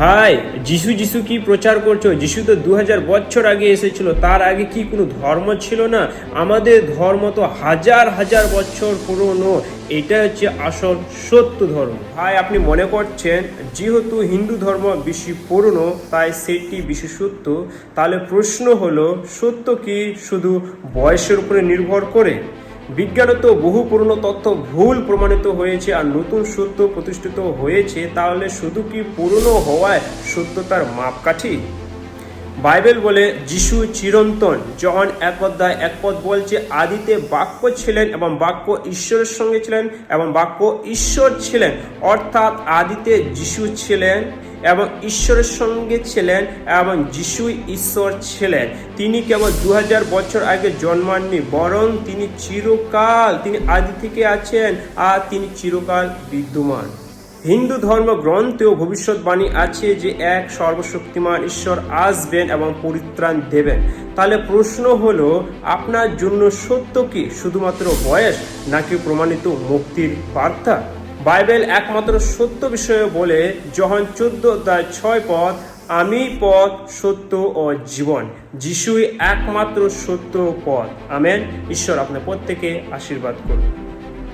ভাই, যিশু যিশু কি প্রচার করছো? যিশু তো 2000 বছর আগে এসেছিল। তার আগে কি কোনো ধর্ম ছিল না? আমাদের ধর্ম তো হাজার হাজার বছর পুরনো। এটা হচ্ছে আসল সত্য ধর্ম। ভাই, আপনি মনে করছেন যেহেতু হিন্দু ধর্ম বেশি পুরনো তাই সেটি বেশি সত্য। তাহলে প্রশ্ন হলো, সত্য কি শুধু বয়সের উপরে নির্ভর করে? বিজ্ঞানত বহু পুরনো তথ্য ভুল প্রমাণিত হয়েছে আর নতুন সত্য প্রতিষ্ঠিত হয়েছে। তাহলে শুধু কি পুরনো হওয়ায় সত্যতার মাপকাঠি? বাইবেল বলে যিশু চিরন্তন। জন 1:1 বলছে, আদিতে বাক্য ছিলেন এবং বাক্য ঈশ্বরের সঙ্গে ছিলেন এবং বাক্য ঈশ্বর ছিলেন। অর্থাৎ আদিতে যিশু ছিলেন এবং ঈশ্বরের সঙ্গে ছিলেন এবং যিশুই ঈশ্বর ছিলেন। তিনি কেবল 2000 বছর আগে জন্মাননি, বরং তিনি চিরকাল, তিনি আদি থেকে আছেন আর তিনি চিরকাল বিদ্যমান। হিন্দু ধর্ম গ্রন্থেও ভবিষ্যৎবাণী আছে যে এক সর্বশক্তিমান ঈশ্বর আসবেন এবং পরিত্রাণ দেবেন। তাহলে প্রশ্ন হলো, আপনার জন্য সত্য কি শুধুমাত্র বয়স নাকি প্রমাণিত মুক্তির বার্তা? বাইবেল একমাত্র সত্য বিষয়ে বলে, যোহান 14:6 আমি পথ, সত্য ও জীবন। যিশুই একমাত্র সত্য পথ। আমেন। ঈশ্বর আপনার প্রত্যেকে আশীর্বাদ করুন।